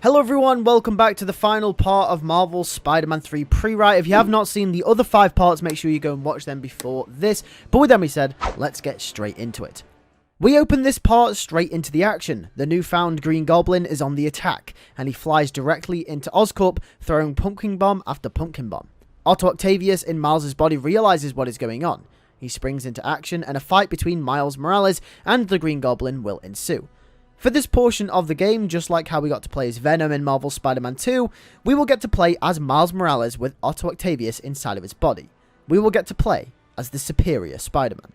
Hello everyone, welcome back to the final part of Marvel's Spider-Man 3 Prewrite. If you have not seen the other 5 parts, make sure you go and watch them before this. But with that being said, let's get straight into it. We open this part straight into the action. The newfound Green Goblin is on the attack, and he flies directly into Oscorp, throwing pumpkin bomb after pumpkin bomb. Otto Octavius in Miles' body realizes what is going on. He springs into action, and a fight between Miles Morales and the Green Goblin will ensue. For this portion of the game, just like how we got to play as Venom in Marvel's Spider-Man 2, we will get to play as Miles Morales with Otto Octavius inside of his body. We will get to play as the superior Spider-Man.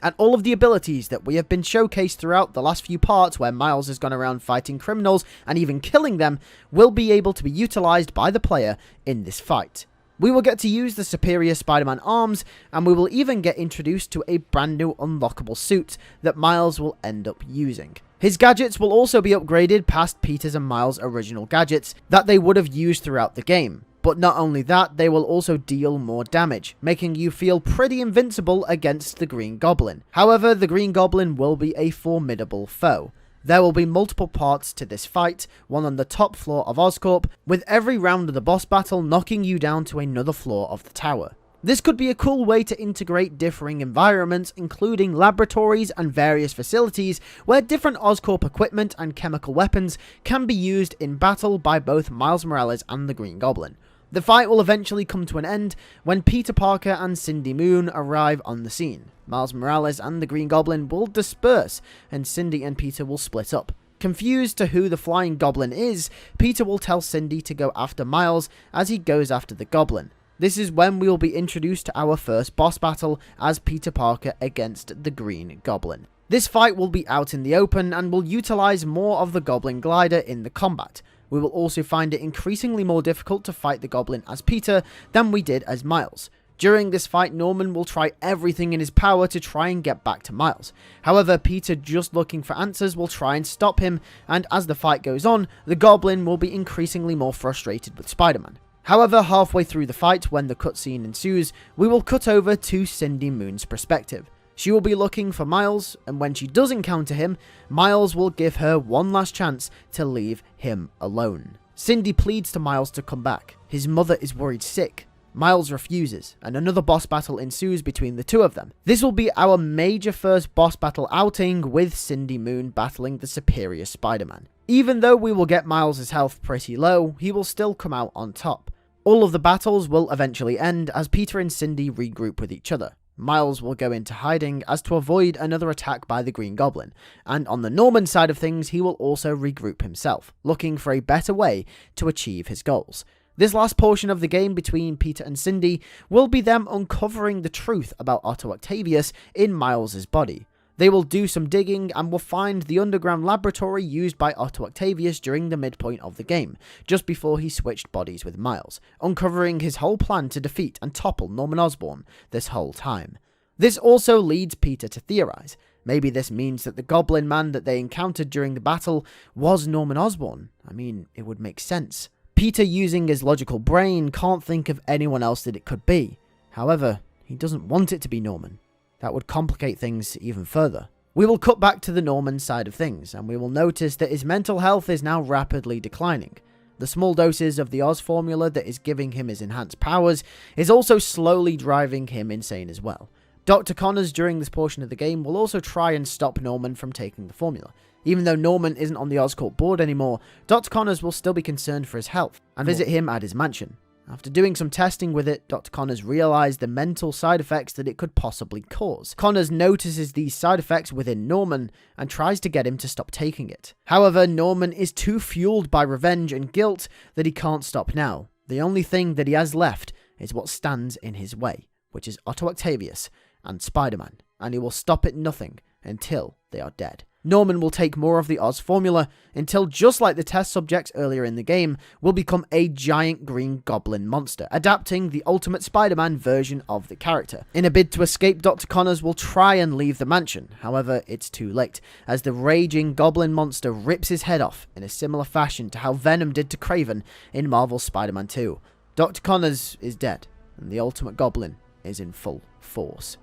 And all of the abilities that we have been showcased throughout the last few parts where Miles has gone around fighting criminals and even killing them will be able to be utilized by the player in this fight. We will get to use the superior Spider-Man arms, and we will even get introduced to a brand new unlockable suit that Miles will end up using. His gadgets will also be upgraded past Peter's and Miles' original gadgets that they would have used throughout the game. But not only that, they will also deal more damage, making you feel pretty invincible against the Green Goblin. However, the Green Goblin will be a formidable foe. There will be multiple parts to this fight, one on the top floor of Oscorp, with every round of the boss battle knocking you down to another floor of the tower. This could be a cool way to integrate differing environments, including laboratories and various facilities, where different Oscorp equipment and chemical weapons can be used in battle by both Miles Morales and the Green Goblin. The fight will eventually come to an end when Peter Parker and Cindy Moon arrive on the scene. Miles Morales and the Green Goblin will disperse, and Cindy and Peter will split up. Confused to who the Flying Goblin is, Peter will tell Cindy to go after Miles as he goes after the Goblin. This is when we will be introduced to our first boss battle as Peter Parker against the Green Goblin. This fight will be out in the open and will utilize more of the Goblin glider in the combat. We will also find it increasingly more difficult to fight the Goblin as Peter than we did as Miles. During this fight, Norman will try everything in his power to try and get back to Miles. However, Peter, just looking for answers, will try and stop him, and as the fight goes on, the Goblin will be increasingly more frustrated with Spider-Man. However, halfway through the fight, when the cutscene ensues, we will cut over to Cindy Moon's perspective. She will be looking for Miles, and when she does encounter him, Miles will give her one last chance to leave him alone. Cindy pleads to Miles to come back. His mother is worried sick. Miles refuses, and another boss battle ensues between the two of them. This will be our major first boss battle outing with Cindy Moon battling the superior Spider-Man. Even though we will get Miles' health pretty low, he will still come out on top. All of the battles will eventually end as Peter and Cindy regroup with each other. Miles will go into hiding as to avoid another attack by the Green Goblin, and on the Norman side of things, he will also regroup himself, looking for a better way to achieve his goals. This last portion of the game between Peter and Cindy will be them uncovering the truth about Otto Octavius in Miles' body. They will do some digging and will find the underground laboratory used by Otto Octavius during the midpoint of the game, just before he switched bodies with Miles, uncovering his whole plan to defeat and topple Norman Osborn this whole time. This also leads Peter to theorize. Maybe this means that the Goblin Man that they encountered during the battle was Norman Osborn. I mean, it would make sense. Peter, using his logical brain, can't think of anyone else that it could be. However, he doesn't want it to be Norman. That would complicate things even further. We will cut back to the Norman side of things, and we will notice that his mental health is now rapidly declining. The small doses of the Oz formula that is giving him his enhanced powers is also slowly driving him insane as well. Dr. Connors during this portion of the game will also try and stop Norman from taking the formula. Even though Norman isn't on the Oscorp board anymore, Dr. Connors will still be concerned for his health and visit him at his mansion. After doing some testing with it, Dr. Connors realized the mental side effects that it could possibly cause. Connors notices these side effects within Norman and tries to get him to stop taking it. However, Norman is too fueled by revenge and guilt that he can't stop now. The only thing that he has left is what stands in his way, which is Otto Octavius and Spider-Man, and he will stop at nothing until they are dead. Norman will take more of the Oz formula until, just like the test subjects earlier in the game, will become a giant Green Goblin monster, adapting the Ultimate Spider-Man version of the character. In a bid to escape, Dr. Connors will try and leave the mansion. However, it's too late, as the raging Goblin monster rips his head off in a similar fashion to how Venom did to Kraven in Marvel's Spider-Man 2. Dr. Connors is dead, and the Ultimate Goblin is in full force.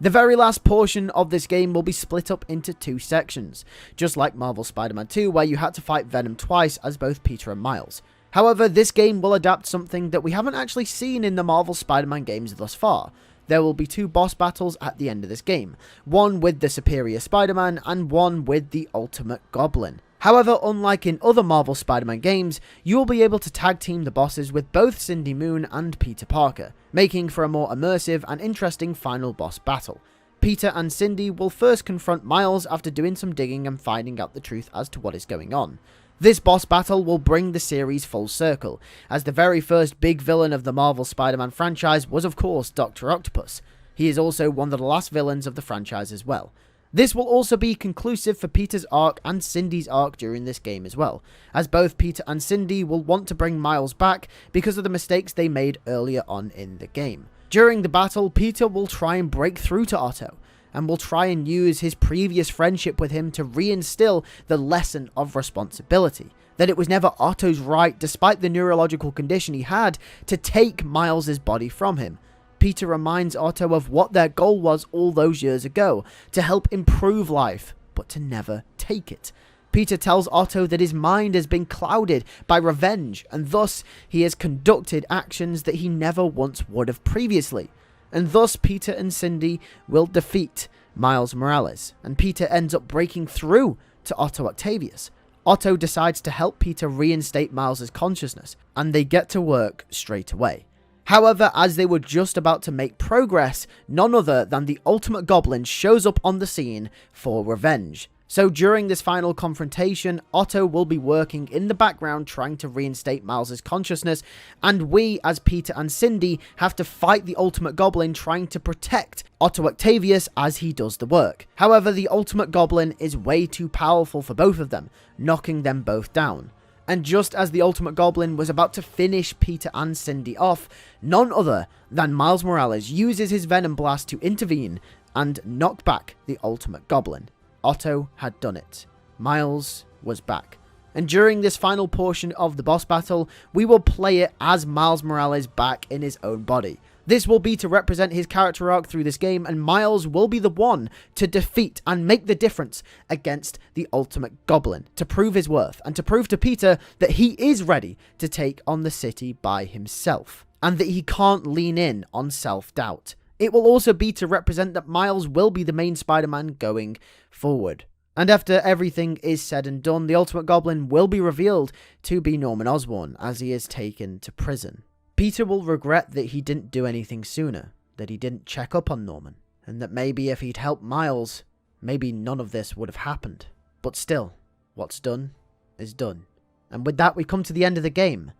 The very last portion of this game will be split up into 2 sections, just like Marvel Spider-Man 2, where you had to fight Venom twice as both Peter and Miles. However, this game will adapt something that we haven't actually seen in the Marvel Spider-Man games thus far. There will be 2 boss battles at the end of this game, one with the superior Spider-Man and one with the Ultimate Goblin. However, unlike in other Marvel Spider-Man games, you will be able to tag team the bosses with both Cindy Moon and Peter Parker, making for a more immersive and interesting final boss battle. Peter and Cindy will first confront Miles after doing some digging and finding out the truth as to what is going on. This boss battle will bring the series full circle, as the very first big villain of the Marvel Spider-Man franchise was of course Dr. Octopus. He is also one of the last villains of the franchise as well. This will also be conclusive for Peter's arc and Cindy's arc during this game as well, as both Peter and Cindy will want to bring Miles back because of the mistakes they made earlier on in the game. During the battle, Peter will try and break through to Otto, and will try and use his previous friendship with him to reinstill the lesson of responsibility. That it was never Otto's right, despite the neurological condition he had, to take Miles' body from him. Peter reminds Otto of what their goal was all those years ago, to help improve life, but to never take it. Peter tells Otto that his mind has been clouded by revenge, and thus he has conducted actions that he never once would have previously. And thus Peter and Cindy will defeat Miles Morales, and Peter ends up breaking through to Otto Octavius. Otto decides to help Peter reinstate Miles' consciousness, and they get to work straight away. However, as they were just about to make progress, none other than the Ultimate Goblin shows up on the scene for revenge. So during this final confrontation, Otto will be working in the background trying to reinstate Miles' consciousness, and we, as Peter and Cindy, have to fight the Ultimate Goblin trying to protect Otto Octavius as he does the work. However, the Ultimate Goblin is way too powerful for both of them, knocking them both down. And just as the Ultimate Goblin was about to finish Peter and Cindy off, none other than Miles Morales uses his Venom Blast to intervene and knock back the Ultimate Goblin. Otto had done it. Miles was back. And during this final portion of the boss battle, we will play it as Miles Morales back in his own body. This will be to represent his character arc through this game, and Miles will be the one to defeat and make the difference against the Ultimate Goblin, to prove his worth, and to prove to Peter that he is ready to take on the city by himself, and that he can't lean in on self-doubt. It will also be to represent that Miles will be the main Spider-Man going forward. And after everything is said and done, the Ultimate Goblin will be revealed to be Norman Osborn as he is taken to prison. Peter will regret that he didn't do anything sooner, that he didn't check up on Norman, and that maybe if he'd helped Miles, maybe none of this would have happened. But still, what's done is done. And with that, we come to the end of the game.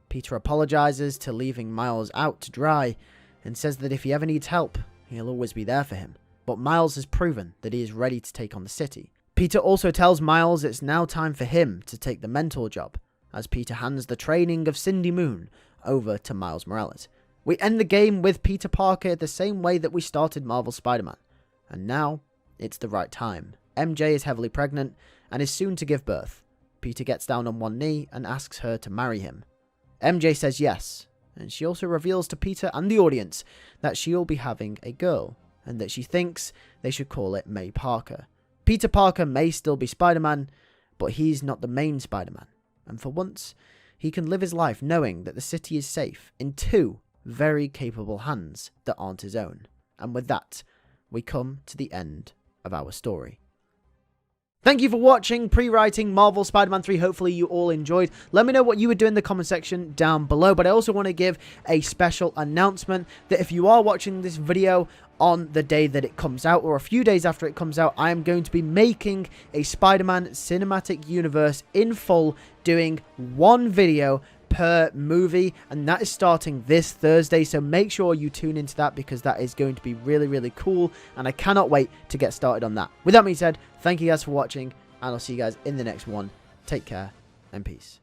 Peter apologizes to leaving Miles out to dry, and says that if he ever needs help, he'll always be there for him. But Miles has proven that he is ready to take on the city. Peter also tells Miles it's now time for him to take the mentor job, as Peter hands the training of Cindy Moon over to Miles Morales. We end the game with Peter Parker the same way that we started Marvel Spider-Man. And now, it's the right time. MJ is heavily pregnant and is soon to give birth. Peter gets down on one knee and asks her to marry him. MJ says yes, and she also reveals to Peter and the audience that she'll be having a girl, and that she thinks they should call it May Parker. Peter Parker may still be Spider-Man, but he's not the main Spider-Man, and for once, he can live his life knowing that the city is safe in 2 very capable hands that aren't his own. And with that, we come to the end of our story. Thank you for watching Prewriting Marvel Spider-Man 3. Hopefully you all enjoyed. Let me know what you would do in the comment section down below. But I also want to give a special announcement that if you are watching this video on the day that it comes out, or a few days after it comes out, I am going to be making a Spider-Man cinematic universe in full, doing 1 video per movie, and that is starting this Thursday, so make sure you tune into that, because that is going to be really, really cool, and I cannot wait to get started on that. With that being said, thank you guys for watching, and I'll see you guys in the next one. Take care, and peace.